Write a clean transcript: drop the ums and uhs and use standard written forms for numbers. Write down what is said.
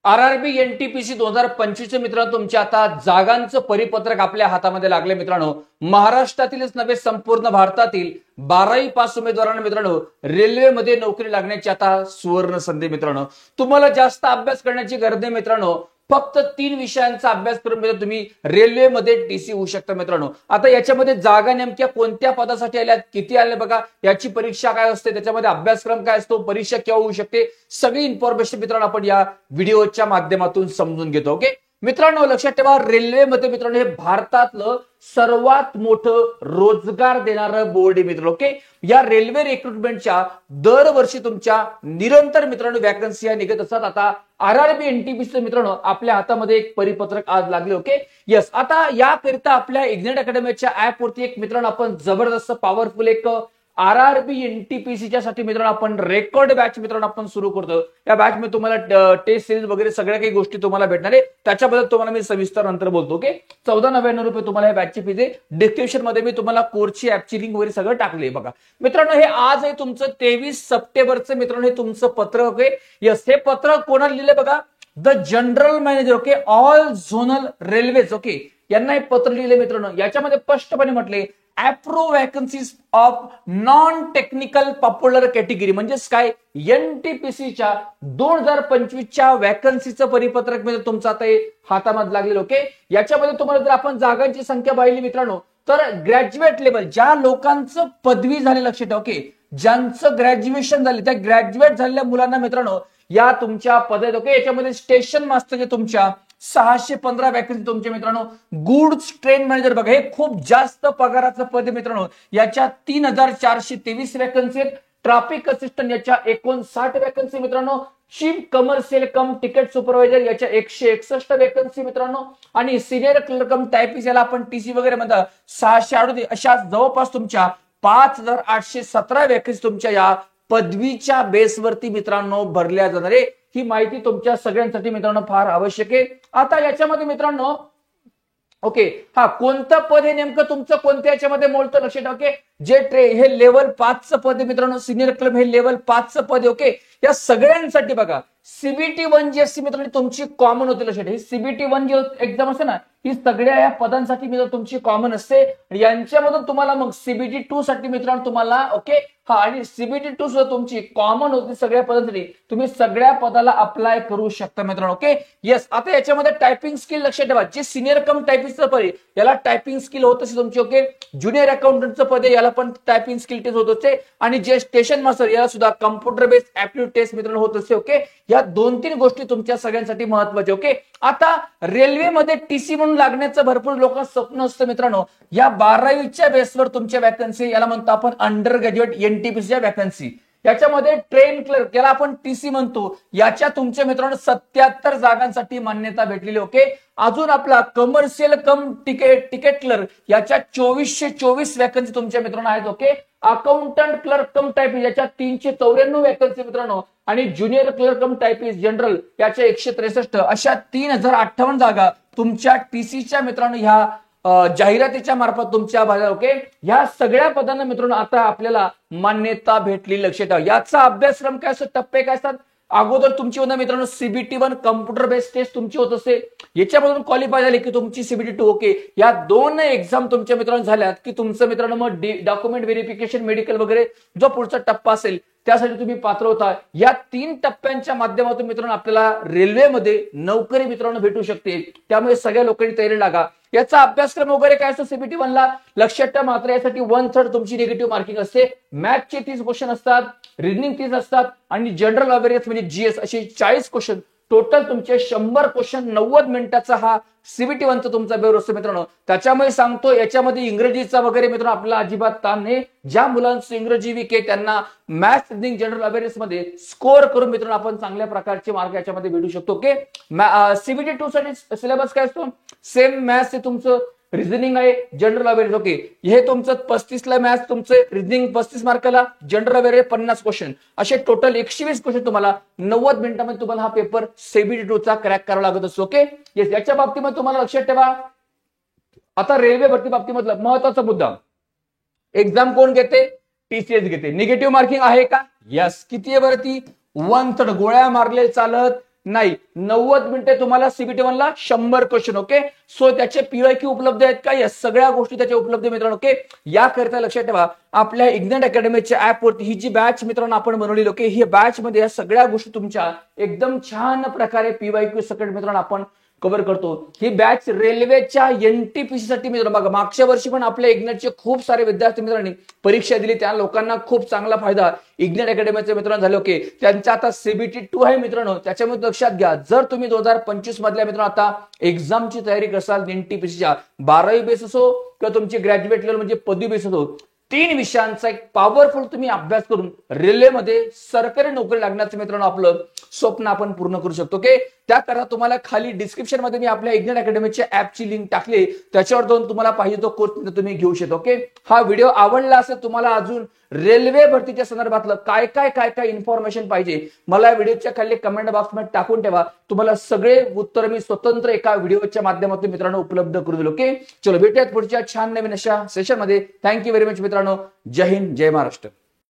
RRB NTPC 2025 मित्रांनो तुमच्या आता जागांचं परिपत्रक आपल्या हातामध्ये लागले मित्रांनो. महाराष्ट्रातीलच नव्हे संपूर्ण भारतातील 12वी पास उमेदवारांना मित्रांनो रेल्वेमध्ये नोकरी लागण्याची आता सुवर्ण संधी मित्रांनो. तुम्हाला जास्त अभ्यास करण्याची गरज नाही मित्रांनो. फक्त 3 विषयांचा अभ्यास करून तुम्ही रेल्वेमध्ये टीसी होऊ शकता मित्रांनो. आता याच्यामध्ये जागा नेमक्या कोणत्या पदासाठी आल्या, किती आल्या बघा, याची परीक्षा काय असते, त्याच्यामध्ये अभ्यासक्रम काय असतो, परीक्षा केव्हा होऊ शकते, सगळी इन्फॉर्मेशन मित्रांनो आपण या व्हिडिओच्या माध्यमातून समजून घेतो. ओके मित्रांनो, लक्षात ठेवा रेल्वेमध्ये मित्रांनो हे भारतातलं सर्वात मोठं रोजगार देणारं बोर्ड आहे मित्रांनो. ओके, या रेल्वे रिक्रुटमेंटच्या दरवर्षी तुमच्या निरंतर मित्रांनो वॅकन्सी या निघत असतात. आता आरआरबी एनटीपीसी मित्रांनो आपल्या हातामध्ये एक परिपत्रक आज लागले. ओके यस, आता याकरिता आपल्या इग्नाइट अकॅडमीच्या ऍप वरती एक मित्रांनो आपण जबरदस्त पॉवरफुल एक आरआरबी एनटीपीसीच्या साठी मित्रांनो आपण रेकॉर्ड बॅच मित्रांनो आपण सुरू करतो. या बॅच मध्ये तुम्हाला टेस्ट सिरीज वगैरे सगळ्या काही गोष्टी तुम्हाला भेटणार आहे. त्याच्याबद्दल तुम्हाला मी सविस्तर नंतर बोलतो. ओके, 1499 रुपये तुम्हाला या बॅचची फीज आहे. डिस्क्रिप्शन मध्ये मी तुम्हाला कोर्सची ऍपची लिंक वगैरे सगळं टाकले बघा मित्रांनो. हे आज आहे तुमचं 23 सप्टेंबरचं मित्रांनो हे तुमचं पत्र. ओके यस, हे पत्र कोणाला लिहिलंय बघा, the general manager okay all zonal railways okay यांना हे पत्र लिहिले मित्रांनो. याच्यामध्ये स्पष्टपणे म्हटले approve vacancies of non technical popular category म्हणजेच काय एनटीपीसीच्या 2025च्या वॅकन्सीचं परिपत्रक म्हणजे तुमचं आता हे हातामध्ये लागलेलं. ओके, याच्यामध्ये तुम्हाला जर आपण जागांची संख्या पाहिली मित्रांनो तर ग्रॅज्युएट लेवल ज्या लोकांचं पदवी झाले, लक्षात ठेवा ओके, ज्यांचं ग्रॅज्युएशन झाले त्या ग्रॅज्युएट झालेल्या मुलांना मित्रांनो या तुमच्या पदात. ओके, याच्यामध्ये स्टेशन मास्टर जे तुमच्या 615 वॅकन्सी तुमच्या मित्रांनो. गुड्स ट्रेन मॅनेजर बघा, हे खूप जास्त पगाराचं पद आहे मित्रांनो. याच्या 3423 वॅकन्सी आहेत. ट्रॅफिक असिस्टंट याच्या 59 वॅकन्सी मित्रांनो. चीफ कमर्शियल कम तिकीट सुपरवायझर याच्या 161 वॅकन्सी मित्रांनो. आणि सिनियर क्लर्क कम टायपिस्ट याला आपण टीसी वगैरे म्हणतात 638. अशा जवळपास तुमच्या 5817 वॅकन्सी तुमच्या या पदवीच्या बेसवरती मित्रांनो भरल्या जाणार आहे. ही माहिती तुमच्या सगळ्यांसाठी मित्रांनो फार आवश्यक आहे. आता याच्यामध्ये मित्रांनो ओके हा कोणतं पद हे नेमकं तुमचं कोणत्या याच्यामध्ये मोडतं, लक्षात ठेवा. ओके, जे हे लेवल 5चं पद आहे मित्रांनो. सिनियर क्लब हे लेवल 5चं पद आहे. ओके, या सगळ्यांसाठी बघा सीबीटी 1 जी असते मित्रांनो तुमची कॉमन होते. लक्षात ठेवा, सीबीटी 1 जी एक्झाम असते ना ही सगळ्या या पदांसाठी मित्रांनो तुमची कॉमन असते. यांच्यामधून तुम्हाला मग सीबीटी 2 साठी मित्रांनो तुम्हाला ओके हा आणि सीबीटी 2 सुद्धा तुमची कॉमन होती सगळ्या पदांसाठी. तुम्ही सगळ्या पदाला अप्लाय करू शकता मित्रांनो. ओके येस, आता याच्यामध्ये टायपिंग स्किल लक्षात ठेवा. जे सिनियर कम टायपिस्टचं पद आहे याला टायपिंग स्किल होत असते तुमची. ओके, ज्युनियर अकाउंटंटचं पद आहे याला पण टायपिंग स्किल टेस्ट होत असते. आणि जे स्टेशन मास्टर याला सुद्धा कम्प्युटर बेस्ड ऍप्टिट्यूड टेस्ट मित्रांनो होत असते. ओके, या 2-3 गोष्टी तुमच्या सगळ्यांसाठी महत्वाच्या. ओके, आता रेल्वेमध्ये टीसी म्हणून लागण्याचं भरपूर लोकांचं स्वप्न असतं मित्रांनो. या 12वीच्या बेसवर तुमच्या वॅकन्सी याला म्हणतो आपण अंडर ग्रॅज्युएट एनटीपीसीच्या वॅकन्सी. याच्यामध्ये ट्रेन क्लर्क याला आपण टीसी म्हणतो. याच्या तुमच्या मित्रांनो 77 जागांसाठी मान्यता भेटलेली. ओके, अजून आपला कमर्शियल कम तिकीट क्लर्क याच्या 2424 वॅकन्सी तुमच्या मित्रांनो आहेत. ओके, अकाउंटंट क्लर्क कम टायपिस्ट याच्या 394 वॅकन्सी मित्रांनो. आणि ज्युनियर क्लर्क कम टायपिस्ट जनरल याच्या 163. अशा 3058 जागा तुमच्या टीसीच्या मित्रांनो ह्या जाहिरातीच्या मार्फत तुमच्या भागात. ओके, ह्या सगळ्या पदांना मित्रांनो आता आपल्याला मान्यता भेटली. लक्षात ठेवा, याचा अभ्यासक्रम काय असतो, टप्पे काय असतात. अगोदर तुमची होणार मित्रांनो सीबीटी 1 कम्प्युटर बेस्ड टेस्ट तुमची होत असते. याच्यामधून क्वालिफाय झाली की तुमची सीबीटी 2. ओके, या 2 एक्झाम तुमच्या मित्रांनो झाल्यात की तुमचं मित्रांनो मग डॉक्युमेंट व्हेरिफिकेशन मेडिकल वगैरे जो पुढचा टप्पा असेल त्यासाठी तुम्ही पात्र होता. या 3 टप्प्यांच्या माध्यमातून मित्रांनो आपल्याला रेल्वेमध्ये नोकरी मित्रांनो भेटू शकते. त्यामुळे सगळ्या लोकांनी तयारी लागा. याचा अभ्यासक्रम वगैरे काय असतो सीबीटी 1 ला, लक्षात ठेवा. मात्र यासाठी 1/3 तुमची निगेटिव्ह मार्किंग असते. मॅथचे 30 क्वेश्चन असतात, रिजनिंग 30 असतात आणि जनरल अवेअरनेस म्हणजे जीएस असे 40 क्वेश्चन. टोटल तुमचे 100 क्वेश्चन 90 मिनिटाचा हा सीबीटी 1चा तुमचा पेपर असतो मित्रांनो. त्याच्यामुळे सांगतो याच्यामध्ये इंग्रजीचा वगैरे मित्रांनो आपला अजिबात ताण नाही. ज्या मुलांचं इंग्रजी वीक आहे त्यांना मॅथ्स रिजनिंग जनरल अवेअरनेस मध्ये स्कोअर करून मित्रांनो आपण चांगल्या प्रकारचे मार्क याच्यामध्ये भेटू शकतो. ओके, सीबीटी 2 साठी सिलेबस काय असतो, सेम मॅथ्स आहे तुमचं, रिजनिंग आहे, जनरल अवेअरनेस. ओके, हे तुमचं 35 ला मॅथ्स तुमचं, रिजनिंग 35 मार्काला, जनरल अवेअरनेस 50 क्वेश्चन, असे टोटल 120 क्वेश्चन तुम्हाला 90 मिनिटांमध्ये तुम्हाला हा पेपर सीबीटी 2 चा क्रॅक करावा लागत असतो. ओके येस, याच्या बाबतीमध्ये तुम्हाला लक्षात ठेवा. आता रेल्वे भरती बाबतीमधला महत्वाचा मुद्दा, एक्झाम कोण घेते, टीसीएस घेते. निगेटिव्ह मार्किंग आहे का, यस. किती आहे बरं ती, 1/3. गोळ्या मारले चालत नाही, 90 मिनिटे तुम्हाला सीबीटी 1 ला 100 क्वेश्चन. ओके, सो त्याचे पीवायक्यू उपलब्ध आहेत का? या सगळ्या गोष्टी त्याच्या उपलब्ध मित्रांनो. ओके, याकरिता लक्षात ठेवा आपल्या इग्नाइट अकॅडमीच्या ऍप वरती ही जी बॅच मित्रांनो आपण बनवलेली. ओके, ही बॅच मध्ये या सगळ्या गोष्टी तुमच्या एकदम छान प्रकारे पीवायक्यू सकट मित्रांनो आपण कव्हर करतो. ही बॅच रेल्वेच्या एनटीपीसी साठी मित्रांनो. बघा, मागच्या वर्षी पण आपल्या इग्नाइटचे खूप सारे विद्यार्थी मित्रांनी परीक्षा दिली, त्या लोकांना खूप चांगला फायदा इग्नाइट अकॅडमीचे मित्रांनो झाले. ओके, त्यांचा आता सीबीटी 2 आहे मित्रांनो. त्याच्यामुळे लक्षात घ्या, जर तुम्ही 2025 मधल्या मित्रांनो आता एक्झामची तयारी करसाल एनटीपीसीच्या 12वी बेस असो किंवा तुमची ग्रॅज्युएट लेवल म्हणजे पदवी बेस असो, 3 विषयांचा एक पॉवरफुल तुम्ही अभ्यास करून रेल्वेमध्ये सरकारी नोकरी लागण्याचं मित्रांनो आपलं स्वप्न आपण पूर्ण करू शकतो. ओके, त्याकरता तुम्हाला खाली डिस्क्रिप्शन मध्ये मी आपल्या इग्नाइट अकॅडमीच्या ऍपची लिंक टाकली, त्याच्यावर जाऊन तुम्हाला पाहिजे तो कोर्स तुम्ही घेऊ शकता. ओके, हा व्हिडिओ आवडला असेल, तुम्हाला अजून रेल्वे भरतीच्या संदर्भातलं काय काय इन्फॉर्मेशन पाहिजे, मला व्हिडिओच्या खाली कमेंट बॉक्स मध्ये टाकून ठेवा. तुम्हाला सगळे उत्तर मी स्वतंत्र एका व्हिडिओच्या माध्यमातून मित्रांनो उपलब्ध करून देईल. ओके, चलो भेटूयात पुढच्या छान नवीन अशा सेशन मध्ये. थँक्यू व्हेरी मच मित्रांनो. जय हिंद, जय महाराष्ट्र.